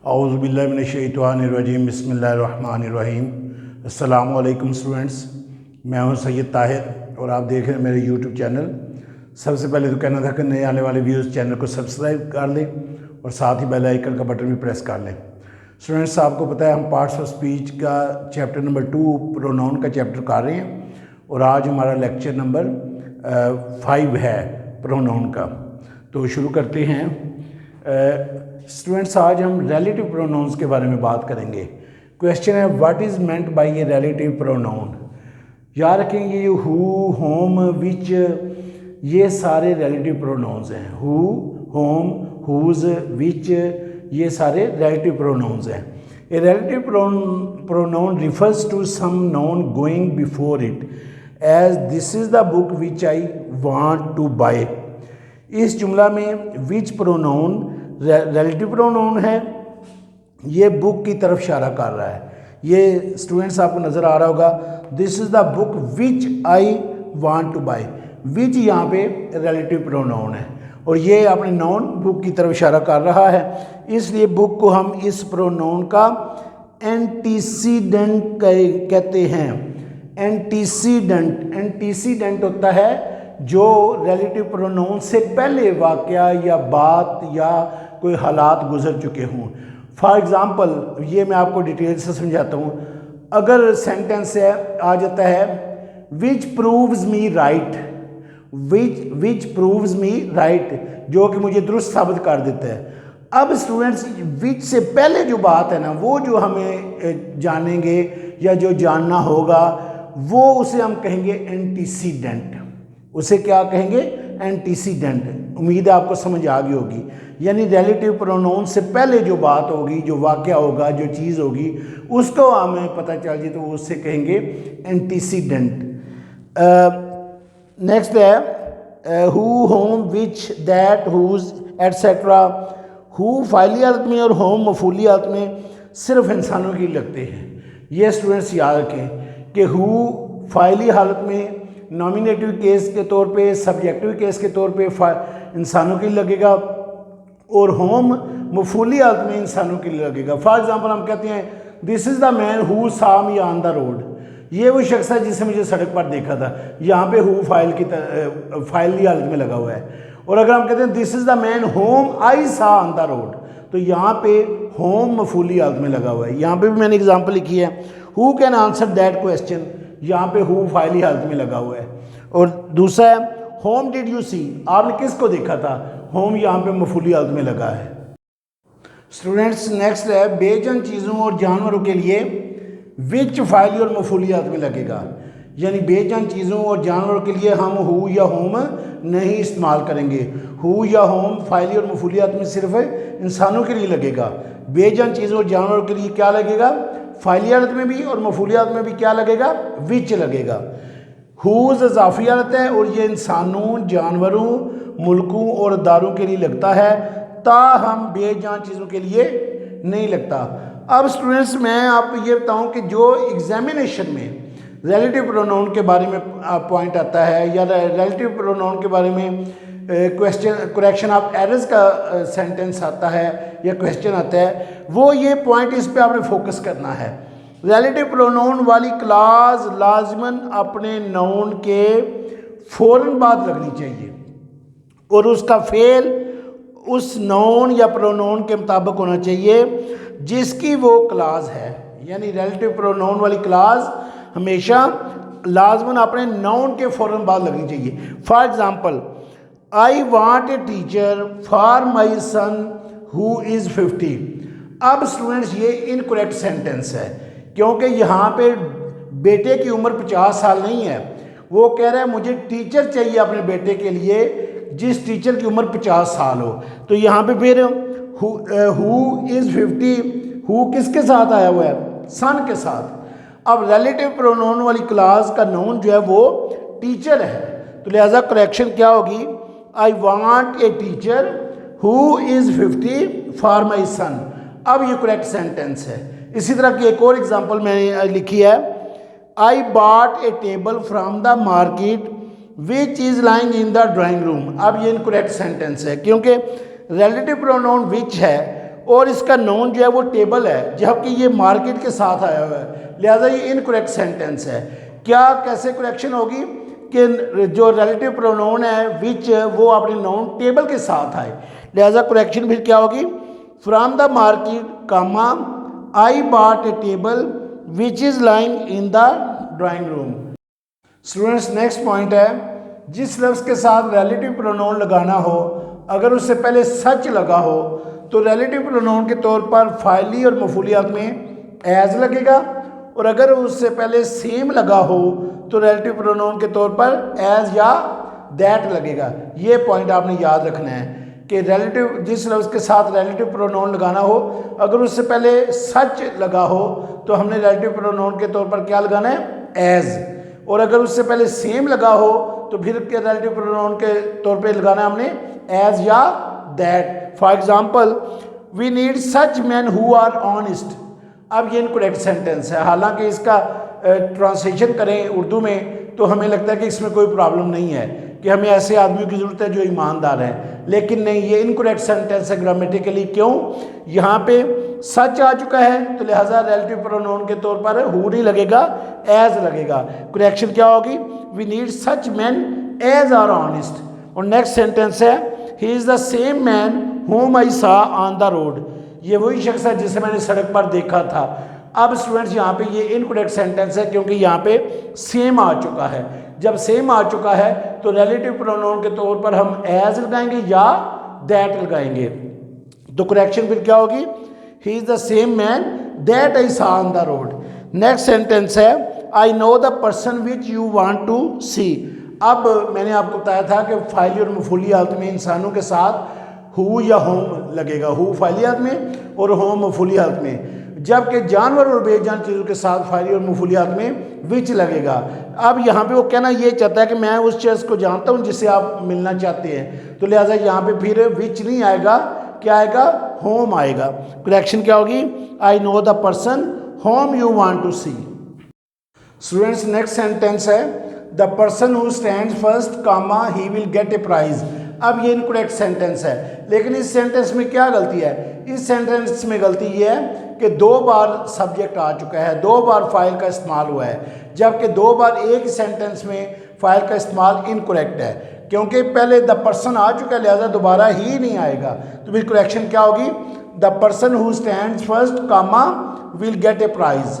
औज़ुबिल्लाहिमिनश्शैतानिर्रजीम बिस्मिल्लाहिर्रहमानिर्रहीम। अस्सलामु अलैकुम स्टूडेंट्स, मैं हूं सैयद ताहिर और आप देख रहे हैं मेरे यूट्यूब चैनल। सबसे पहले तो कहना था कि नए आने वाले व्यूज़ चैनल को सब्सक्राइब कर लें और साथ ही बेल आइकन का बटन भी प्रेस कर लें। स्टूडेंट्स, आपको पता है हम पार्ट्स ऑफ स्पीच का चैप्टर नंबर 2 प्रोनाउन का चैप्टर कर रहे हैं और आज हमारा लेक्चर नंबर 5 है प्रोनाउन का। तो शुरू करते हैं। स्टूडेंट्स, आज हम रिलेटिव प्रोनाउंस के बारे में बात करेंगे। क्वेश्चन है, what is meant by a relative pronoun. याद रखेंगे ये हु, होम, विच, ये सारे रिलेटिव प्रोनाउंस हैं। हु, होम, हुज, विच, ये सारे रिलेटिव प्रोनाउंस हैं। A relative pronoun refers to some noun going before it, as this is the book which I want to buy. इस जुमला में विच pronoun relative pronoun है, ये book की तरफ इशारा कर रहा है। ये स्टूडेंट्स आपको नज़र आ रहा होगा, this is the book which I want to buy. Which यहाँ पे रिलेटिव प्रोनाउन है और ये अपने नाउन बुक की तरफ इशारा कर रहा है, इसलिए बुक को हम इस प्रोनाउन का एंटीसीडेंट कहते हैं। एंटीसीडेंट होता है जो रिलेटिव प्रोनाउन से पहले वाक़या या बात या कोई हालात गुजर चुके हों। फॉर एग्ज़ाम्पल, ये मैं आपको डिटेल से समझाता हूँ। अगर सेंटेंस है आ जाता है विच प्रूव्स मी राइट, विच प्रूव्स मी राइट, जो कि मुझे दुरुस्त साबित कर देता है। अब स्टूडेंट्स, विच से पहले जो बात है ना, वो जो हमें जानेंगे या जो जानना होगा, वो उसे हम कहेंगे एंटीसीडेंट। उसे क्या कहेंगे? एंटीसीडेंट। उम्मीद है आपको समझ आ गई होगी। यानी रिलेटिव प्रोनाउन से पहले जो बात होगी, जो वाक़या होगा, जो चीज़ होगी, उसको हमें पता चल जाए तो उससे कहेंगे एंटीसीडेंट। नेक्स्ट है who, whom, which, that, whose, etcetera. Who फाइली हालत में और होम मफूली हालत में सिर्फ इंसानों के लिए लगते हैं। ये स्टूडेंट्स याद रखें कि हु फाइली हालत में नॉमिनेटिव केस के तौर पे, सब्जेक्टिव केस के तौर पे इंसानों के लिए लगेगा और होम मफूली हालत में इंसानों के लिए लगेगा। फॉर एग्जांपल, हम कहते हैं this is the man who saw me on the road. ये वो शख्स है जिसने मुझे सड़क पर देखा था। यहाँ पे हु फाइली हालत में लगा हुआ है। और अगर हम कहते हैं this is the man home I saw on the road, तो यहाँ पे होम मफूली हालत में लगा हुआ है। यहाँ पे भी मैंने एग्जाम्पल लिखी है, who can answer that question, यहाँ पे हु फाइली हालत में लगा हुआ है। और दूसरा है होम डिड यू सी, आपने किसको देखा था, होम यहाँ पे मफूली हालत में लगा है। स्टूडेंट्स, नेक्स्ट है बेजान चीज़ों और जानवरों के लिए विच फाइली और मफूली हालत में लगेगा। यानी बेजान चीज़ों और जानवरों के लिए हम हु या होम नहीं इस्तेमाल करेंगे। हु या होम फाइली और मफूली हालत में सिर्फ इंसानों के लिए लगेगा। बेजान चीज़ों और जानवरों के लिए क्या लगेगा? फाइली हालत में भी और मफूली हालत में भी क्या लगेगा? विच लगेगा। हुज इजाफी हालत है और ये इंसानों, जानवरों, मुल्कों और अदारों के लिए लगता है, ताहम बेजान चीज़ों के लिए नहीं लगता। अब स्टूडेंट्स, मैं आपको ये बताऊं कि जो एग्जामिनेशन में रिलेटिव प्रोनाउन के बारे में पॉइंट आता है या रिलेटिव प्रोनाउन के बारे में करेक्शन ऑफ एरर्स का सेंटेंस आता है या क्वेश्चन आता है, वो ये पॉइंट इस पे आपने फोकस करना है। रिलेटिव प्रोनाउन वाली क्लास लाजमन अपने नाउन के फ़ौरन बाद लगनी चाहिए और उसका फेल उस नाउन या प्रोनाउन के मुताबिक होना चाहिए जिसकी वो क्लास है। यानी रिलेटिव प्रोनाउन वाली क्लास हमेशा लाजमन अपने नाउन के फ़ौरन बाद लगनी चाहिए। For example, I want a teacher for my son who is 50। अब स्टूडेंट्स, ये इनकरेक्ट सेंटेंस है क्योंकि यहाँ पे बेटे की उम्र 50 साल नहीं है। वो कह रहा है मुझे टीचर चाहिए अपने बेटे के लिए जिस टीचर की उम्र 50 साल हो। तो यहाँ पे फिर हु इज़ 50, हु किसके साथ आया हुआ है? सन के साथ। अब रिलेटिव प्रोनाउन वाली क्लास का नाउन जो है वो टीचर है, तो लिहाजा करेक्शन क्या होगी? I want a teacher who is 50 for my son. अब ये करेक्ट सेंटेंस है। इसी तरह की एक और एग्जांपल मैंने लिखी है, आई bought a table from the market which is lying in the drawing room. अब ये इनकरेक्ट सेंटेंस है क्योंकि रिलेटिव प्रोनाउन विच है और इसका नाउन जो है वो टेबल है, जबकि ये मार्केट के साथ आया हुआ है, लिहाजा ये इनकरेक्ट सेंटेंस है। क्या कैसे करेक्शन होगी कि जो रिलेटिव प्रोनाउन है विच वो अपने नाउन टेबल के साथ आए, लिहाजा करेक्शन फिर क्या होगी, from the market comma I bought a table which is lying in the drawing room. Students next point है, जिस लफ्ज़ के साथ रिलेटिव प्रोनाउन लगाना हो अगर उससे पहले सच लगा हो तो रिलेटिव प्रोनाउन के तौर पर फाइली और मफूलियात में एज लगेगा, और अगर उससे पहले सेम लगा हो तो रिलेटिव प्रोनाउन के तौर पर एज या दैट लगेगा। ये पॉइंट आपने याद रखना है कि रिलेटिव जिस लफ्ज़ के साथ रिलेटिव प्रोनाउन लगाना हो अगर उससे पहले सच लगा हो तो हमने रिलेटिव प्रोनाउन के तौर पर क्या लगाना है, एज, और अगर उससे पहले सेम लगा हो तो फिर रिलेटिव प्रोनाउन के तौर पे लगाना है हमने एज या that. For example, we need such man who are honest. अब ये इनकरेक्ट सेंटेंस है, हालांकि इसका ट्रांसलेशन करें उर्दू में तो हमें लगता है कि इसमें कोई प्रॉब्लम नहीं है कि हमें ऐसे आदमियों की ज़रूरत है जो ईमानदार हैं, लेकिन नहीं, ये इनकरेक्ट सेंटेंस है ग्रामेटिकली। क्यों? यहाँ पे सच आ चुका है तो लिहाजा रिलेटिव प्रोनाउन के तौर पर हु नहीं लगेगा, एज लगेगा। करेक्शन क्या होगी, we need such man as are honest. और नेक्स्ट सेंटेंस है, he is the same man whom I saw on the road। ये वही शख्स है जिसे मैंने सड़क पर देखा था। अब स्टूडेंट्स यहाँ पे ये इनकरेक्ट सेंटेंस है क्योंकि यहाँ पे सेम आ चुका है। जब सेम आ चुका है तो रिलेटिव प्रोनाउन के तौर पर हम एज लगाएंगे या दैट लगाएंगे। तो करेक्शन फिर क्या होगी, he is the same man that I saw on the road. Next sentence है, I know the person which you want to see. अब मैंने आपको बताया था कि फाइली और मफूली हालत में इंसानों के साथ हु या होम लगेगा, हु फाइली हालत में और होम मफूली हालत में, जबकि जानवर और बेजान चीज़ों के साथ फाइली और मफूली हालत में विच लगेगा। अब यहाँ पे वो कहना ये चाहता है कि मैं उस चीज़ को जानता हूँ जिससे आप मिलना चाहते हैं, तो लिहाजा यहाँ पे फिर विच नहीं आएगा, क्या आएगा, होम आएगा। करेक्शन क्या होगी, I know the person whom you want to see. Students next sentence है, the person who stands first comma he will get a prize. अब ये इनकरेक्ट सेंटेंस है, लेकिन इस सेंटेंस में क्या गलती है, इस सेंटेंस में गलती ये है कि 2 बार सब्जेक्ट आ चुका है, 2 बार फाइल का इस्तेमाल हुआ है, जबकि 2 बार एक सेंटेंस में फाइल का इस्तेमाल इनकरेक्ट है, क्योंकि पहले द पर्सन आ चुका है, लिहाजा दोबारा ही नहीं आएगा। तो फिर करेक्शन क्या होगी, the person who stands first comma will get a prize.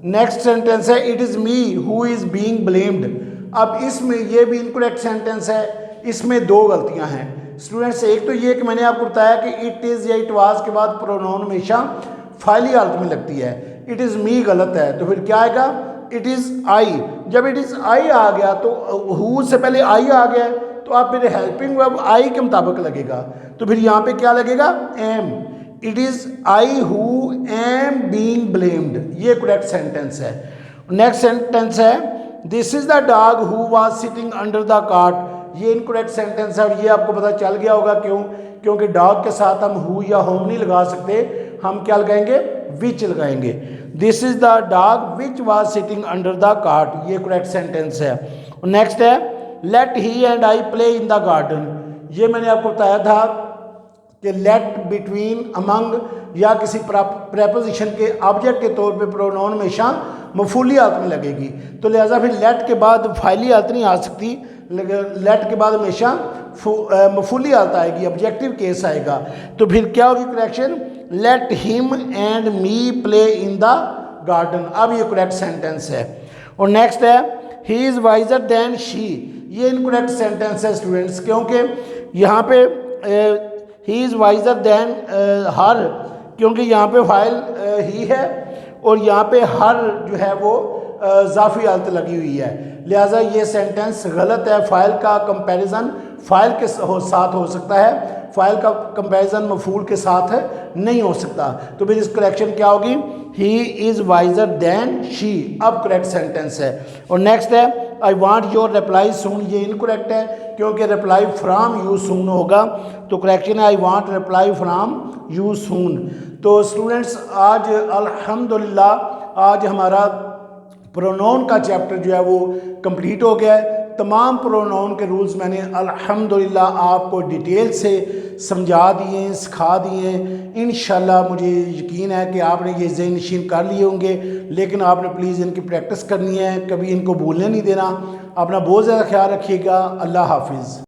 Next sentence है, it is me who is being blamed. अब इसमें ये भी इनकरेक्ट सेंटेंस है, इसमें 2 गलतियां हैं स्टूडेंट्स। एक तो ये कि मैंने आपको बताया कि इट इज़ या इट वाज के बाद प्रोनाउन हमेशा फाइली हालत में लगती है, इट इज़ मी गलत है, तो फिर क्या आएगा, इट इज़ आई। जब इट इज़ आई आ गया तो हु से पहले आई आ गया तो आप फिर हेल्पिंग वर्ब आई के मुताबिक लगेगा, तो फिर यहाँ पे क्या लगेगा, am. It is I who am being blamed, ये करेक्ट सेंटेंस है। नेक्स्ट सेंटेंस है, this is the dog who was sitting under the cart. ये इनकरेक्ट सेंटेंस है और ये आपको पता चल गया होगा क्यों, क्योंकि डॉग के साथ हम हु या होम नहीं लगा सकते, हम क्या लगाएंगे, विच लगाएंगे। This is the dog which was sitting under the cart, ये करेक्ट सेंटेंस है। नेक्स्ट है, let he and I play in the garden. ये मैंने आपको बताया था कि लेट, बिटवीन, अमंग या किसी प्रेपोजिशन के ऑब्जेक्ट के तौर पे प्रोनाउन हमेशा मफूली हालत में लगेगी, तो लिहाजा फिर लेट के बाद फाइली हालत नहीं आ सकती, लेट के बाद हमेशा मफूली हालत आएगी, ऑब्जेक्टिव केस आएगा। तो फिर क्या होगी correction, let him and me play in the garden. अब ये करेक्ट सेंटेंस है। और नेक्स्ट है, he is visor then she. ये इनकरेक्ट सेंटेंस है स्टूडेंट्स, क्योंकि यहाँ पे ही इज़ वाइजर देन हर, क्योंकि यहाँ पे फाइल ही है और यहाँ पे हर जो है वो ज़ाफ़ी हालत लगी हुई है, लिहाजा ये सेंटेंस गलत है। फ़ाइल का कंपैरिजन फ़ाइल के साथ हो सकता है, फ़ाइल का कंपैरिजन मफूल के साथ नहीं हो सकता। तो फिर इस करेक्शन क्या होगी, he is visor then she. अब करेक्ट सेंटेंस है। और नेक्स्ट है, आई वांट योर रिप्लाई सून। ये इनकरेक्ट है क्योंकि रिप्लाई फ्राम यू सून होगा, तो करेक्शन है I want reply from you soon. तो स्टूडेंट्स आज अल्हम्दुलिल्लाह आज हमारा प्रोनाउन का चैप्टर जो है वो कंप्लीट हो गया है। तमाम प्रोनाउन के रूल्स मैंने अल्हम्दुलिल्लाह आपको डिटेल से समझा दिए, सिखा दिए। इंशाल्लाह मुझे यकीन है कि आपने ये ज़हन नशीन कर लिए होंगे, लेकिन आपने प्लीज़ इनकी प्रैक्टिस करनी है, कभी इनको भूलने नहीं देना। अपना बहुत ज़्यादा ख्याल रखिएगा। अल्लाह हाफिज़।